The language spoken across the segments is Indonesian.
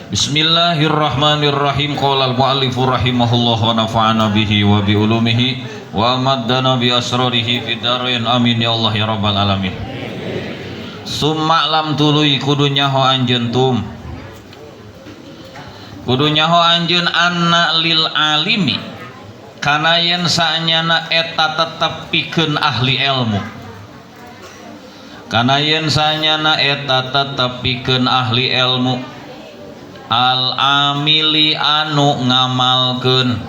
Bismillahirrahmanirrahim. Qala al-mu'allifu rahimahullah wa nafa'ana bihi wa bi ulumihi wa maddana bi asrarihi fid dharain amin ya Allah ya rabbal alamin. Summa lam tuluy kudu nyaho anjeun tum. Kudu nyaho anjeun anna lil alimi kana yen saanyana eta tetep pikeun ahli ilmu. Kana yen saanyana eta tetep pikeun ahli ilmu. Al amili anu ngamalkeun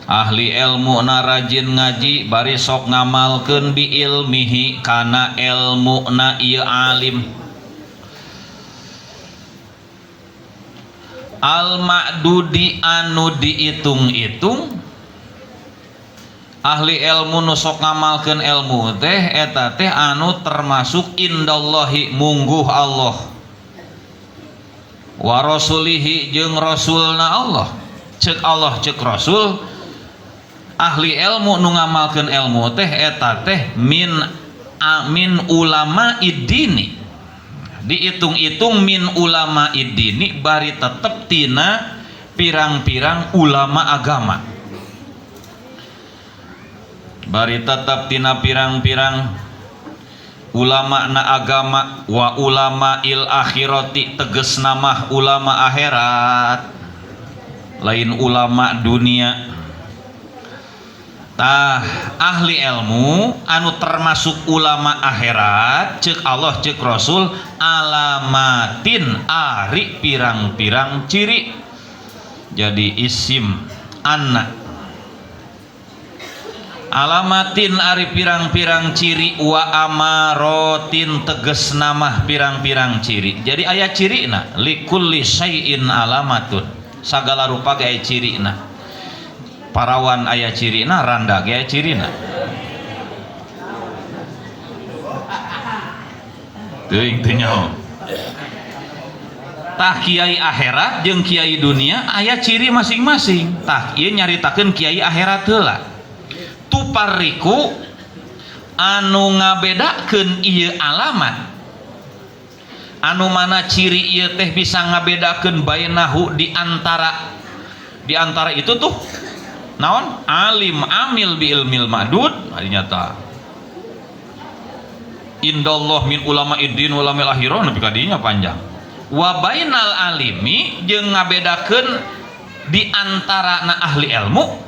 ahli ilmu na rajin ngaji bari sok ngamalkeun bi ilmihi kana ilmu na ieu alim. Al ma'dudi anu diitung-itung ahli ilmu nu sok ngamalkeun ilmu teh eta teh anu termasuk indallahi mungguh Allah wa rasulihi jeung rasulna Allah. Cek Allah cek rasul ahli ilmu nu ngamalkeun ilmu teh eta teh min ulama iddini, diitung-itung min ulama iddini bari tetep tina pirang-pirang ulama agama, bari tetep tina pirang-pirang ulama na agama. Wa ulama il akhirati teges nama ulama akhirat lain ulama dunia. Tah ahli ilmu anu termasuk ulama akhirat cek Allah cek Rasul alamatin ari pirang-pirang ciri. Jadi isim anna alamatin ari pirang-pirang ciri wa amarotin teges nama pirang-pirang ciri. Jadi aya cirina likulli syai'in alamatun, sagala rupa ge aya cirina. Parawan aya cirina, randa ge aya cirina. Teuing teu nyaho. Tah kiai akhirat jeung kiai dunia aya ciri masing-masing. Tah ieu nyaritakeun kiai akhirat heula. Tupariku anu ngabedakeun ieu alamat anu mana ciri ieu teh bisa ngabedakeun bainahu di antara itu tuh naon alim amil bi ilmil madud nyata indallah min ulama iddin ulamil akhirah nepi kadinya panjang. Wa bainal alimi jeung ngabedakeun di antara na ahli ilmu.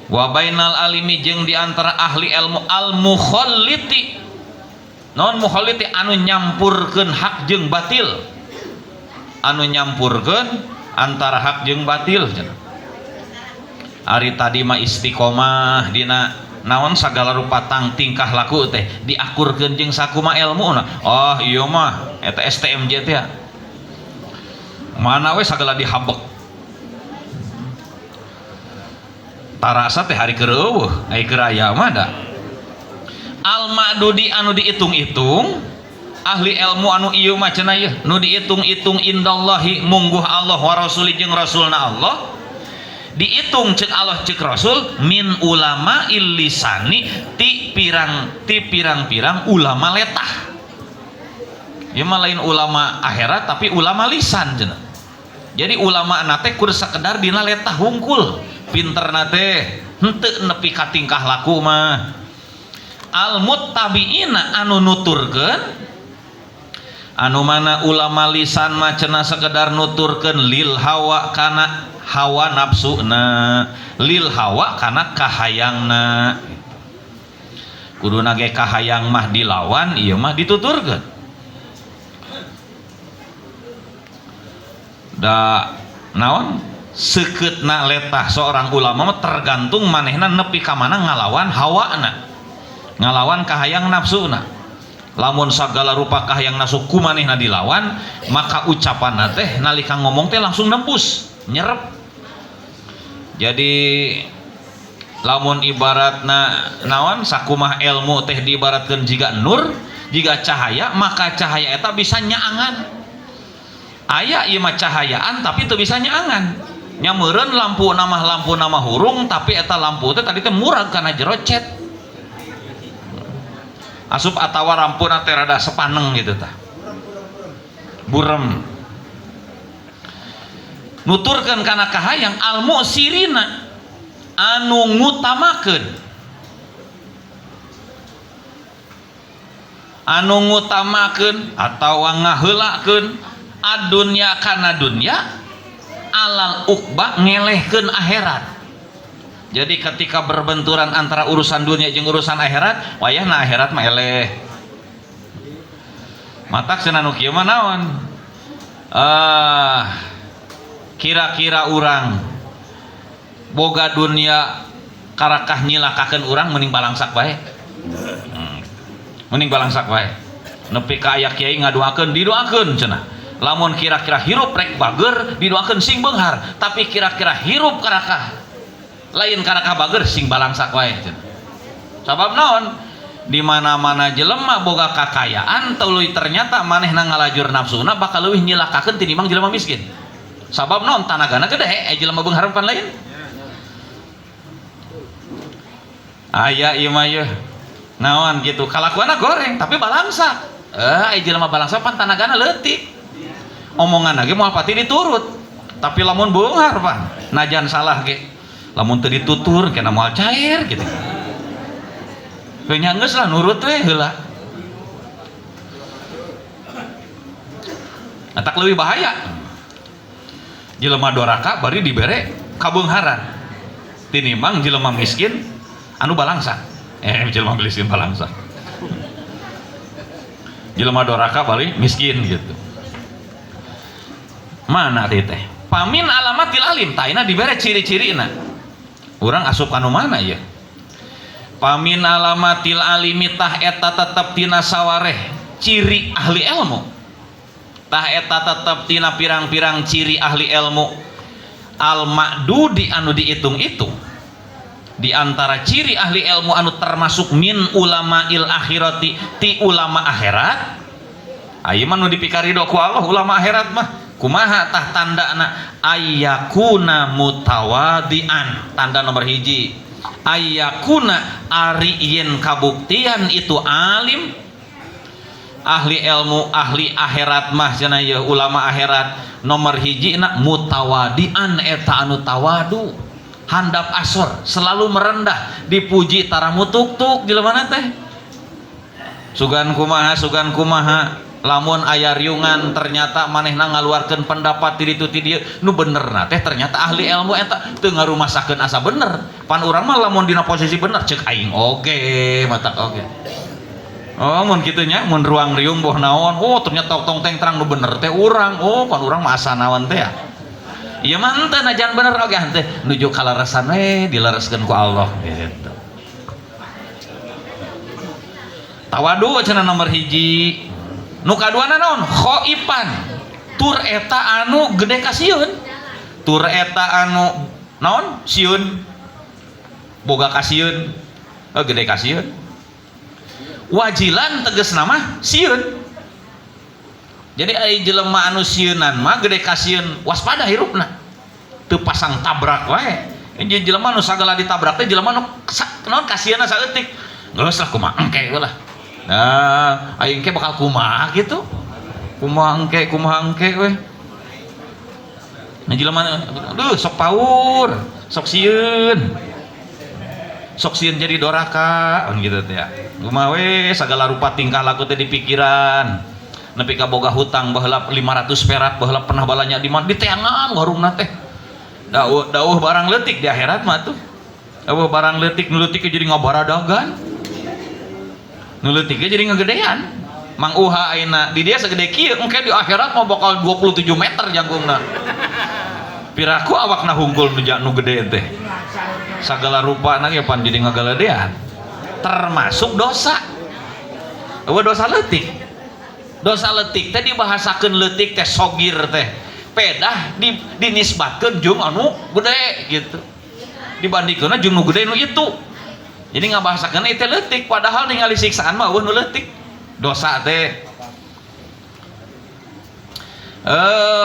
Wa bainal alimi jeung di antara ahli ilmu al mukhalliti. Naon mukhalliti anu nyampurkeun hak jeung batil. Anu nyampurkeun antara hak jeung batil. Ari tadi mah istiqomah dina naon sagala rupa tang tingkah laku teh diakurkeun jeung sakuma ilmuna. Oh ieu mah eta STMJ teh. Mana we sagala dihabek. Tarasa teh hari kereueuh ai keraya mah da. Al ma'dudi anu diitung-itung ahli ilmu anu ieu mah cenah ieu nu diitung-itung indallahi mungguh Allah wa rasuli jeung rasulna Allah. Diitung cek Allah cek rasul min ulama illisani ti pirang-pirang ulama letah. Ieu mah lain ulama akhirat tapi ulama lisan cenah. Jadi ulama na teh kudu sakedar dina letah hungkul. Pinter nate henteu nepi ka tingkah laku mah. Al muttabiina anu nuturkeun anu mana ulama lisan mah cenah sekedar nuturkeun lil hawa kana hawa nafsuna, lil hawa kana kahayangna. Kuduna ge kahayang mah dilawan, ieu mah dituturkeun. Da naon sekeutna letah seorang ulama mah tergantung manehna nepi ka mana ngalawan hawana, ngalawan kahayang nafsuna. Lamun sagala rupa kahayang nafsu ku manehna dilawan, maka ucapanna teh nalika ngomong teh langsung nembus, nyerep. Jadi lamun ibaratna naon sakumah ilmu teh diibaratkeun jiga nur, jiga cahaya, maka cahaya eta bisa nyaangan. Aya ieu mah cahayaan tapi teu bisa nyaangan. Nyameureun lampu nama hurung tapi eta lampu teh tadi teh murag kana jero cet. Asup atawa lampuna teh rada sepaneng gitu tah. burem. Nuturkeun kana kahayang al mu'sirina anu ngutamakeun, atau ngaheulakeun adunya kana dunya alal ukba ngelehkeun akhirat. Jadi ketika berbenturan antara urusan dunia jeung urusan akhirat, wayahna akhirat mah eleh. Matak cenah nu kieu mah naon? Kira-kira urang boga dunia karakah nyilakakeun urang mending balangsak bae. Mending balangsak bae. Nepi ka aya kiai ngadoakeun, didoakeun cenah. Lamun kira-kira hirup rek bager, didoakeun sing beunghar, tapi kira-kira hirup karakah lain karakah bager sing balangsak wae cenah. Sabab naon? Di mana-mana jelema boga kakayaan tuluy ternyata manehna ngalajur nafsuna bakal leuwih nyilakakeun tinimbang jelema miskin. Sabab naon? Tanagana gede jelema beunghar pan lain. Aya ieu mah yeuh. Naon gitu? Kalakuanna goreng tapi balangsak. Jelema balangsak pan tanagana leutik. Omongan lagi mau pati diturut, tapi lamun beunghar pan najan salah ge, lamun teu ditutur kena moal cair gitu. Nya geus lah nurut we heula. Atak leuwih bahaya. Jelema doraka bari dibere kabeungharan. Tinimbang jelema miskin anu balangsak. Jelema miskin balangsak. Jelema doraka bari miskin gitu. Mana teh pamin alamatil alim taina dibere ciri-cirina urang asup anu mana ya pamin alamatil alimi tah eta tetep tina sawareh ciri ahli ilmu, tah eta tetep tina pirang-pirang ciri ahli ilmu al ma'dudi anu diitung-itung di antara ciri ahli ilmu anu termasuk min ulama il akhirati ti ulama akhirat. Ayeuna mah nu dipikarido ku Allah ulama akhirat mah kumaha tah tandana ayyakuna mutawadian. Tanda nomor hiji ayyakuna ari yen kabuktian itu alim ahli ilmu ahli akhirat mah cenah ye ulama akhirat nomor hiji na mutawadian eta anu tawadu handap asor selalu merendah dipuji tara mutuk-tuk jelema teh sugan kumaha lamun aya riungan ternyata manehna ngaluarkeun pendapat ti ditu ti dieu nu benerna teh ternyata ahli ilmu eta teu ngarumasakeun asa bener pan urang mah lamun dina posisi bener ceuk aing oge matak oge. Oh mun kitu nya mun ruang riung boh naon ternyata tong teng terang nu bener teh urang pan urang mah asa naon teh ya ieu mah henteu najan bener oge teh nuju kalaresan we dilereskeun ku Allah gitu. Tawadu cenah nomor hiji. Nu kaduana naon? Khoipan. Tur eta anu gede ka sieun. Tur eta anu naon? Sieun. Boga ka sieun. Gede ka sieun. Wajilan tegasna mah sieun. Jadi ai jelema anu sieunan mah gede ka sieun, waspada hirupna. Teu pasang tabrak wae. Jadi jelema anu sagala ditabrak teh jelema anu naon ka sieunna saeutik. Geus lah kumaha engke lah. Nah, aing ke bakal kumaha gitu. Kumaha engke we. Nah jelema aduh sok paur, sok sieun. Sok sieun jadi doraka kan gitu teh ya. Kumaha we sagala rupa tingkah laku teh di pikiran. Nepi ka boga hutang baheula 500 perak baheula pernah balanya di mana di teangan warungna teh. Dawuh barang leutik di akhirat mah tuh. Dawuh barang leutik nu leutik jadi ngabaradagan. Nuletik jadi ngegedean mang uha aina di dia segede kieu engke di akhirat mau bakal 27 meter jangkungna piraku awakna hungkul nu gede teh sagala rupana ge pan jadi ngagaladean termasuk dosa dosa leutik teh dibahasakeun leutik teh sogir teh pedah dinisbatkeun jeung anu gede gitu dibandingkeunna jeung nu gede nu itu. Jadi ngabahasakeun itu leutik padahal ningali siksaan mah nu leutik dosa teh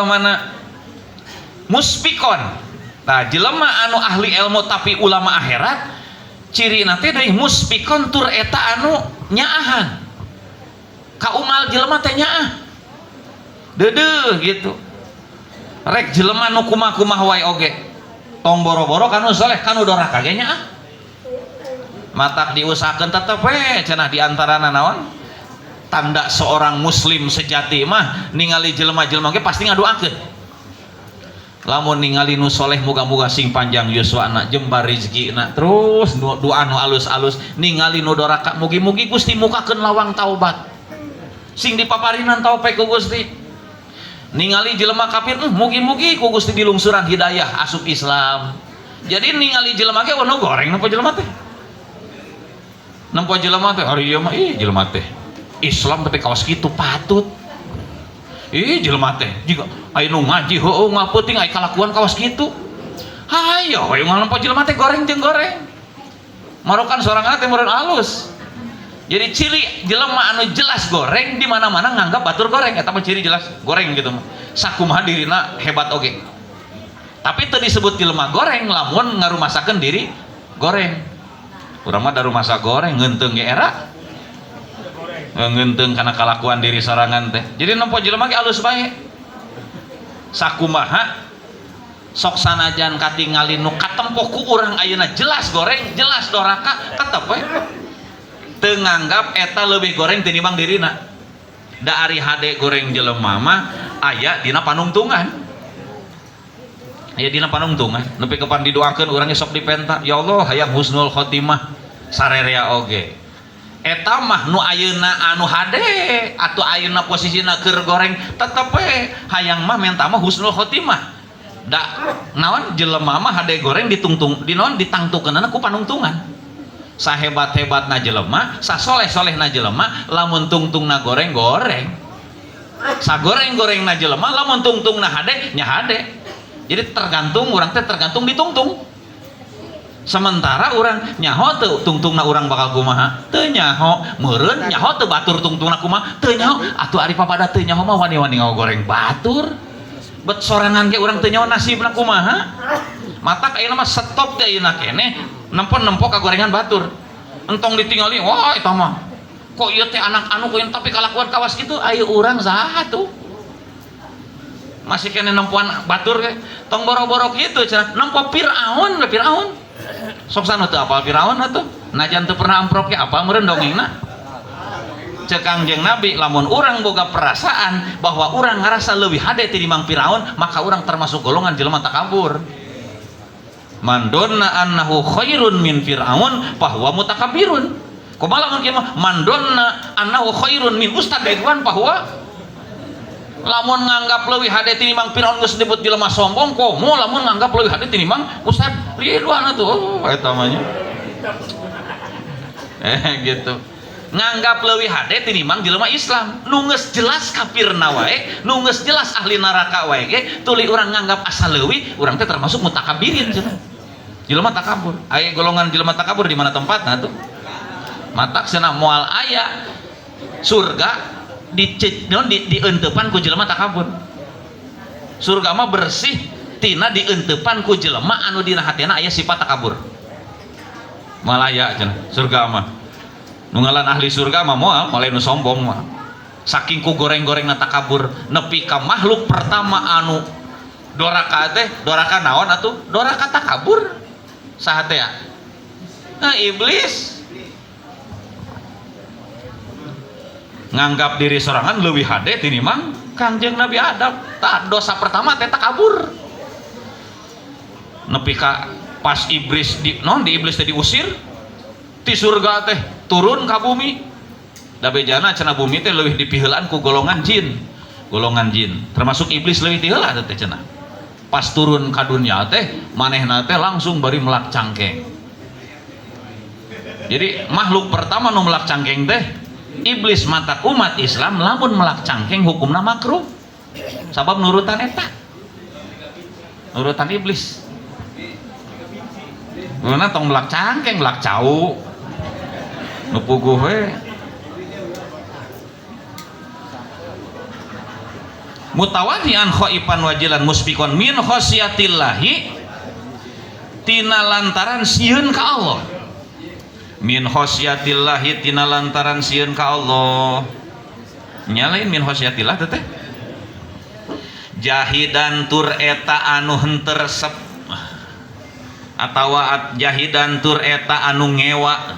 mana muspikon. Nah jelema anu ahli ilmu tapi ulama akhirat cirina teh deui muspikon tur eta anu nyaahan ka umal jelema teh nyaah dedeh gitu rek jelema nu kumaha wae oge tong boro-boro kanu soleh kanu doraka ge nya matak diusahakeun tetep we cenah diantarana naon tanda seorang muslim sejati mah ningali jelema-jelema ge pasti ngadoakeun lamun ningali nu soleh muga-muga sing panjang yuswana jembar rezekina terus doa nu alus-alus ningali nu doraka mugi-mugi Gusti mukakeun lawang taubat sing dipaparinan taufik ku Gusti ningali jelema kafir mugi-mugi ku Gusti dilungsuran hidayah asup Islam jadi ningali jelema ge nu goreng nempo jelema teh nempo jelema teh ari ieu mah jelema teh Islam tapi kawas kitu patut jelema teh jiga aya nu ngaji heueuh ngapeuting aya kalakuan kawas kitu hayo we nempo jelema teh goreng jeung goreng marokan sorangan teh meureun alus jadi ciri jelema anu jelas goreng di mana-mana nganggap batur goreng eta mah ciri jelas goreng gitu mah sakumaha dirina hebat oge tapi teu disebut jelema goreng lamun ngarumasakeun diri goreng urang mah da rumasa goreng ngeunteung ge era ngeunteung kana kalakuan diri sorangan teh jadi nempo jelema ge alus bae sakumaha sok sanajan katingali nu katempo ku urang ayeuna jelas goreng jelas doraka tetep we teu nganggap eta leuwih goreng tinimbang dirina da ari hade goreng jelema mah aya dina panungtungan aya dina panungtungan nepi kepan didoakeun urang sok dipenta ya Allah hayang husnul khotimah sarerea oge eta mah nu ayeuna anu hade atuh ayeuna posisina keur goreng tetep we hayang mah menta mah husnul khotimah da naon jelema mah hade goreng ditungtung dinaon ditangtukeunana ku panungtungan sahebat-hebatna jelema sasoleh-solehna jelema lamun tungtungna goreng-goreng sagoreng-gorengna jelema lamun tungtungna hade nya hade jadi tergantung orang teh tergantung ditungtung sementara orang nyaho teu tungtungna orang bakal kumaha teu nyaho meureun nyaho teu batur tungtungna kumaha teu nyaho atuh ari papada teu nyaho mah wani-wani ngagoreng batur bet sorangan ge urang teu nyaho nasibna kumaha matak ayeuna mah stop teh ayeuna keneh nempo kagorengan batur entong ditingali wah eta mah kok ieu teh anak anu koyen tapi kalakuan kawas kitu aya urang saha tuh masih kena nempuan batur ke tong boro-boro gitu cenah nempo Firaun sok sana teu apal Firaun atuh najan teu pernah amprok ge apa meureun dongengna cek Kangjeng Nabi lamun urang boga perasaan bahwa urang ngarasa leuwih hade tinimbang Firaun maka urang termasuk golongan jelema takabur man donna annahu khairun min Firaun fahuwa mutakabbirun kumaha lamun kieu mah man donna annahu khairun min Ustad Ridwan fahuwa lamun nganggap leuwih hade tinimbang Firaun geus disebut jelema sombong komo lamun nganggap leuwih hade tinimbang Ustad Ridwan atuh eta mah nya gitu nganggap leuwih hade tinimbang jelema Islam nu geus jelas kafirna wae nu geus jelas ahli neraka wae ge tuluy urang nganggap asa leuwih urang teh termasuk mutakabbirin cenah jelema takabur aya golongan jelema takabur di mana tempatna tuh matak cenah moal aya surga dieunteupan ku jelema takabur surga mah bersih tina dieunteupan ku jelema anu dina hatena aya sifat takabur malaya cenah surga mah nu ngaran ahli surga mah moal nu sombong mah saking ku goreng-gorengna takabur nepi ka makhluk pertama anu doraka teh doraka naon atuh doraka takabur saha teh iblis nganggap diri sorangan leuwih hade tinimbang Kangjeng Nabi Adam tah dosa pertama teh takabur nepi ka pas iblis di iblis teh diusir ti surga teh turun ka bumi da bejana cenah bumi teh leuwih dipiheulan ku golongan jin termasuk iblis leuwih tiheula teh cenah pas turun ka dunya teh manehna teh langsung bari melak cangkeng jadi makhluk pertama nu melak cangkeng teh iblis mata umat Islam lamun melak cangkeng hukumna makruh sabab nurutan eta nurutan iblis nuna tong melak cangkeng melak cau nu puguh we mutawadian khaifan wajilan musbiqan min khasyatillahi tina lantaran sieun ka Allah min khosyatillahi tina lantaran sieun ka Allah nyalain min khosyatillah teh jahidan tur eta anu henteu resep atawa jahidan tur eta anu ngewa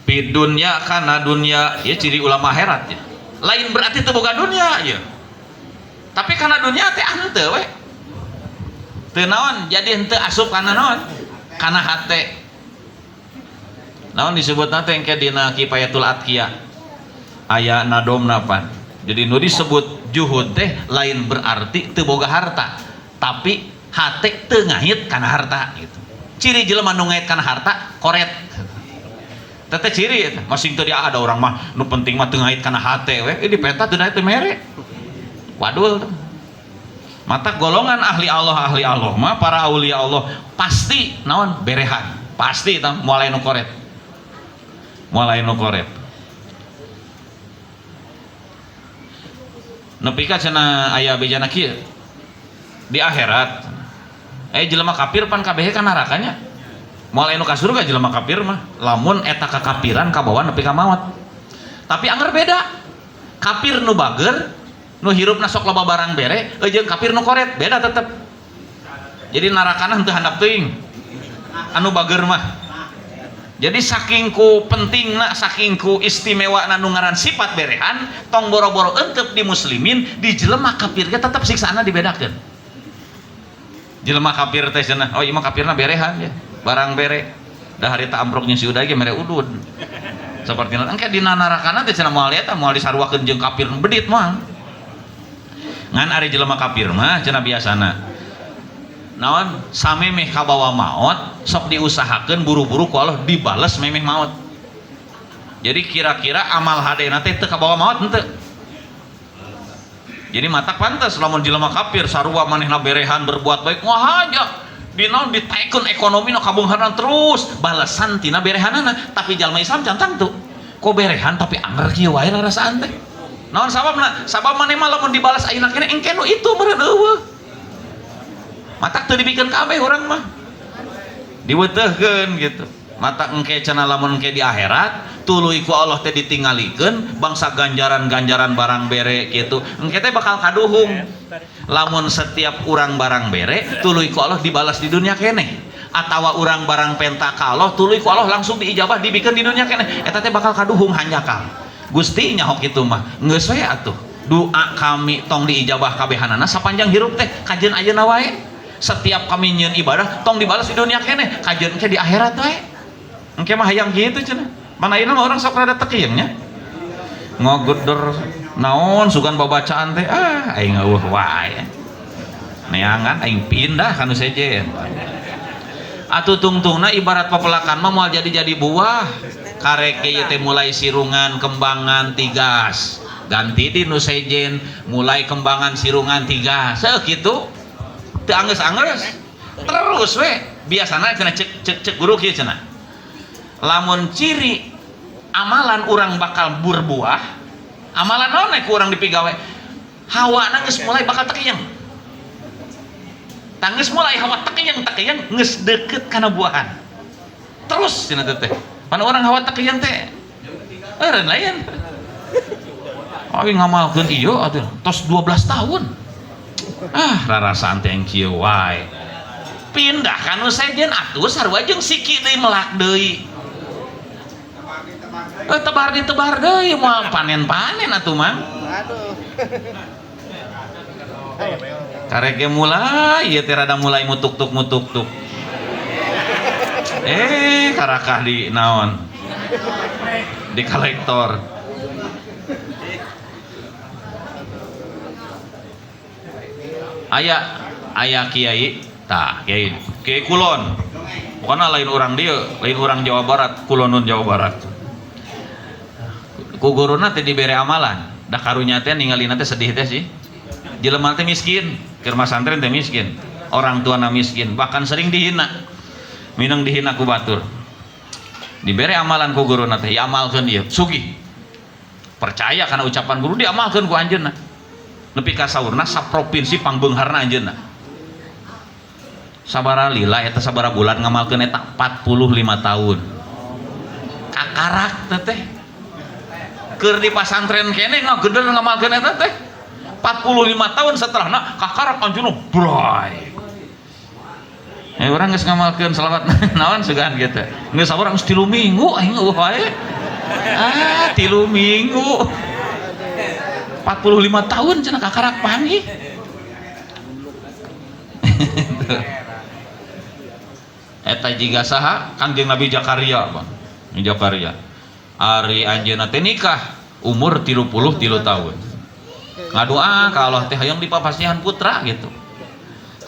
pi dunya kana dunya ya ciri ulama akhirat ya. Lain berarti teu boga dunya ya. Tapi kana dunya teh henteu we. Teu naon jadi henteu asup kana naon? Kana hate. Naon disebutna teh engke dina Kifayatul Atqiya. Aya nadomna pan. Jadi nu disebut juhud teh lain berarti teu boga harta, tapi hate teu ngahit kana harta gitu. Ciri jelema nu ngahit kana harta koret. Tete ciri eta. Masing teu dia ada orang mah nu penting mah teu ngahit kana hate we. Di peta teu teu mere. Wadul. Mata golongan ahli Allah mah para aulia Allah pasti naon berehan. Pasti eta mulai nu koret. Mulai nu koret. Nepi ka cenah aya bejana kieu di akhirat jelema kafir pan kabeh ka nerakanya. Mulai nu ka surga jelema kafir mah lamun eta kakafiran kabawa nepi ka maot. Tapi anggar beda. Kafir nu bager nu hirupna sok loba barang bere jeung kafir nu koret beda tetep. Jadi narakana henteu handap teuing anu bager mah. Jadi saking ku pentingna, saking ku istimewa nu ngaran sifat berehan, tong boro-boro entep di muslimin, di jelema kafir ge tetep siksaana dibedakeun. Jelema kafir teh cenah, oh ieu mah kafirna berehan ya, barang bere. Da harita amproknya si udah ge mere udud. Sapertina engke dina narakana teh cenah moal eta moal disarwakeun jeung kafir bedit moal. Ngan ari jelema kafir mah cenah biasana naon samemeh kabawa maot sok diusahakeun buru-buru ku Allah dibales memeh maot. Jadi kira-kira amal hadena teh teu kabawa maot henteu. Jadi matak pantes lamun jelema kafir sarua manehna berehan berbuat baik wah aja dinaon ditaekeun ekonomi nu kabeungharna terus balesan tina berehanana. Tapi jalma Islam cantang tuh kok berehan tapi anger kieu wae rarasaan teh. Naon sababna? Sabab maneh mah lamun dibalas ayeuna kene engke nu itu meureun eueuh. Matak teu dibikeun kabeh urang mah diweuteuhkeun gitu. Matak engke cenah lamun engke di akhirat tuluy ku Allah teh ditingalikeun bangsa ganjaran-ganjaran barang bere gitu engke teh bakal kaduhung. Lamun setiap urang barang bere tuluy ku Allah dibalas di dunia keneh atawa urang barang penta ka Allah tuluy ku Allah langsung diijabah dibikeun di dunia keneh eta teh bakal kaduhung hanjakal. Gusti nyaho kitu mah geus we atuh doa kami tong diijabah kabehanana sapanjang hirup teh kajeun ayeuna wae. Setiap kami nyeun ibadah tong dibalas di dunia keneh kajeun ke di akhirat wae engke mah hayang kitu cenah. Mana ayeuna mah urang sok rada teu nya ngogedor naon sugan babacaan teh aing eueuh wae neangan aing pindah kanu sejen atuh tungtungna ibarat papelakan mah moal jadi buah karek ieu teh mulai sirungan kembangan tigas ganti di nu sejen mulai kembangan sirungan tigas kitu teu anggeus-anggeus terus we biasana cenah cek guru kieu cenah lamun ciri amalan urang bakal berbuah amalan naon ku urang dipigawe hawana geus mulai bakal tekeyeng tanggeus mulai hawa tekeyeng geus deukeut kana buahan terus cenah teh pan urang hawa tekeyeng teh eureun lain awi ngamalkeun ieu atuh tos 12 tahun rarasaan teh kieu wae pindah kanu sejen atuh sarua jeung siki deui melak deui tebar deui moal panen atuh mah karek ge mulai ieu teh rada mulai mutuk-tuk karakah di naon di kolektor aya kiai tah kiai kulon bukanna lain orang dieu lain orang Jawa Barat kulonun Jawa Barat ku guruna teh dibere amalan dah karunya teh ningalina teh sedih teh sih jelema teh miskin keur masantren teh miskin orang tuana miskin bahkan sering dihina minang dihina ku batur dibere amalan ku guruna teh amalkeun ieu sugih percaya karena ucapan guru diamalkeun ku anjeunna nepi ka saurna saprovinsi pangbeungharna anjeunna sabara lila eta sabara bulan ngamalkeun eta 45 tahun kakarak teh keur di pasantren kene ngagedeur ngamalkeun eta teh 45 tahun setelah kakarak anjuna bray. Orang geus ngamalkeun selawat naon sugan gitu. Geus sabar geus 3 minggu aing wae. 3 minggu. 45 tahun cenah kakarak panggih. Eta jiga saha Kangjeng Nabi Zakaria Bang. Zakaria. Ari anjeunna teh nikah umur 33 tahun. Ngadoa ka Allah teh hayang dipapasihan putra gitu.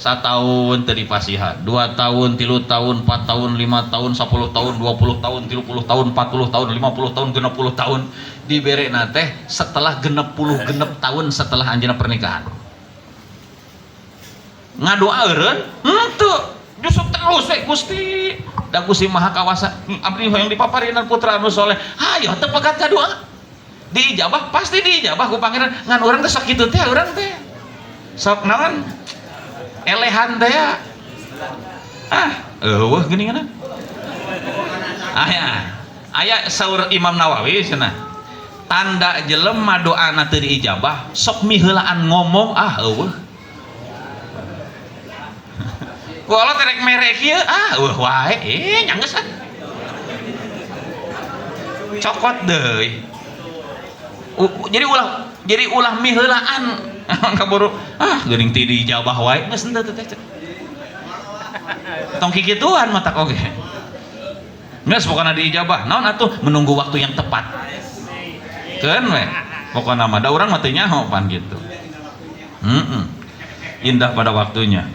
1 tahun teu dipasihan, 2 tahun, 3 tahun, 4 tahun, 5 tahun, 10 tahun, 20 tahun, 30 tahun, 40 tahun, 50 tahun, 60 tahun diberena teh setelah 60 tahun setelah anjeunna pernikahan. Ngadoaeureun henteu justru terus we Gusti da Gusti Maha Kawasa abdi hoyong dipaparinan putra anu soleh hayo teu pegat kadoa diijabah pasti diijabah ku pangeran ngan urang teh sok kitu teh urang teh sok naon elehan teh ya eueuh geuningan aya saur Imam Nawawi cenah tanda jelema doana teu diijabah sok miheulaan ngomong eueuh ku Allah terek mere kieu eueuh wae nya geus cokot deui jadi ulah miheulaan kaburu geuning ti dijabah wae geus henteu teh tong kikituan mata oge geus pokona diijabah naon atuh menunggu waktu yang tepat keun we pokona mah da urang mah teu nyaho pan gitu indah pada waktunya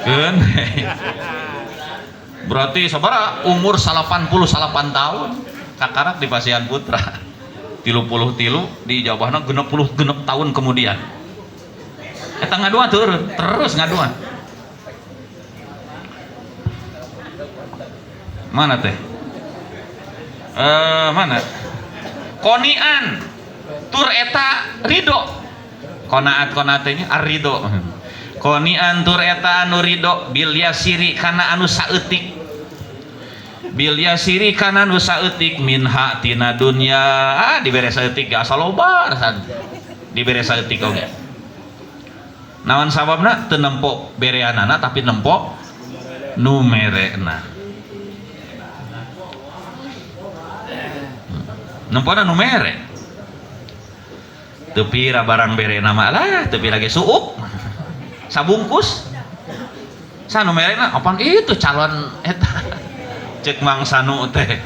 keun berarti sabaraha umur 88 tahun kakarak di pasihan putra 33 diijabahna 66 tahun kemudian eta ngadua turun terus ngadua mana teh mana konian tur eta ridho konaatnya arido konian tur eta anu ridho bil yasiri kana anu saeutik bil yasiri kana nu saeutik minha tina dunya dibere saeutik asal loba rasan dibere saeutik oge naon sababna teu nempo bereanana tapi nempo numerena nempona numere teu pira barang berena mah lah teu pira ge suuk sabungkus sanumerena apaan itu calon eta cek Mang Sanu teh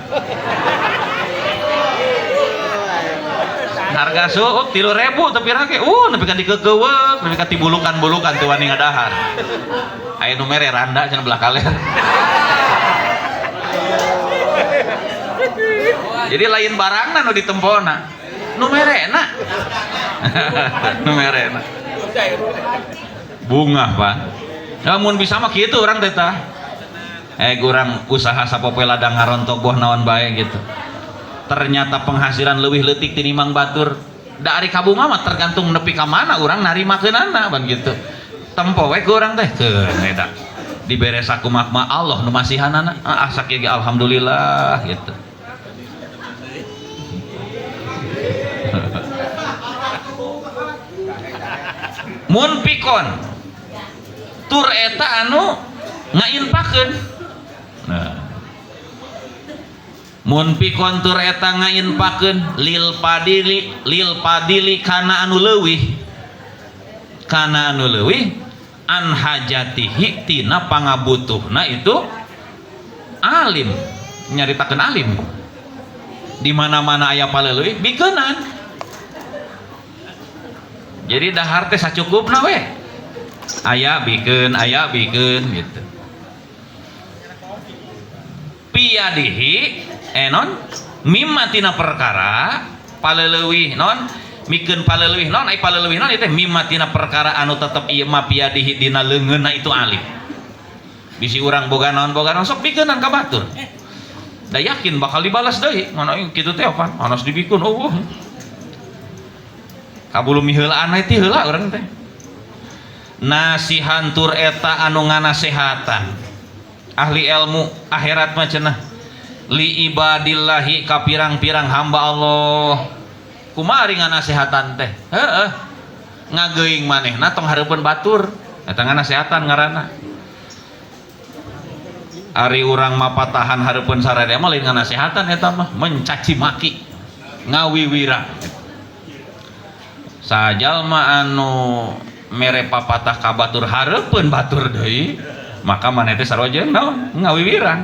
harga suuk 3.000 tapi rake nepi ka dikeukeuweuk nepi ka tibulukan-bulukan teu wani ngadahar aya nu mere randa cenah belah kaler jadi lain barangna nu ditempona nu merena nu merena bunga Pak namun bisa mah kitu urang teh tah urang usaha sapopoe ladang ngarontok boh naon bae gitu ternyata penghasilan leuwih leutik tinimbang batur da ari kabunga mah tergantung nepi ka mana urang narimakeunana ban gitu tempo we ku urang teh keun eta dibere sakumaha mah Allah nu masihanana asa kieu alhamdulillah gitu mun pikon tur eta anu ngainpakeun mun pikon tur eta ngainpakeun lil padili kana anu leuwih an hajatihi tina pangabutuhna itu alim nyaritakeun alim di mana-mana aya paleuwih bikeunan jadi dahar teh sacukupna we aya bikeun gitu piyadihi non mimma tina perkara paleleuwih non mikeun paleleuwih non ai paleleuwih non teh mimma tina perkara anu tetep ieu mah piyadihi dina leungeunna itu alim bisi urang boga naon sok bikeunan ka batur da yakin bakal dibalas deui mana kitu teh apa anas dibikeun kabulu miheulaan ti heula urang teh nasihan tur eta anu nganasehatan ahli ilmu akhirat mah cenah li ibadillahi ka pirang-pirang hamba Allah kumari nganasehatan teh heeh ngageuing manehna tong hareupeun batur eta nganasehatan ngaranna ari urang mapatahan hareupeun sararea mah lain nganasehatan eta mah mencaci maki ngawiwira sajalma anu mere papatah ka batur hareupeun batur deui maka maneh teh sarua naon ngawiwirang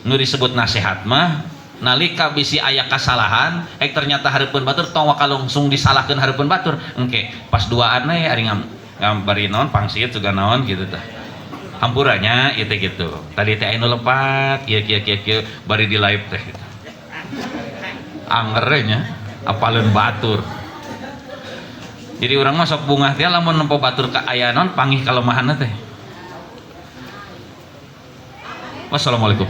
nu disebut nasihat mah nalika bisi aya kasalahan ternyata hareupeun batur tong wakalungsung disalahkeun hareupeun batur engke pas duaan we ari ngambari naon pangsit juga naon gitu tah hampuranya itu gitu tadi teh anu lepat kieu bari di live teh angernya apaleun batur jadi urang mah sok bungah teh lamun nempo batur ka aya naon panggih kalemahanna teh. Wassalamualaikum.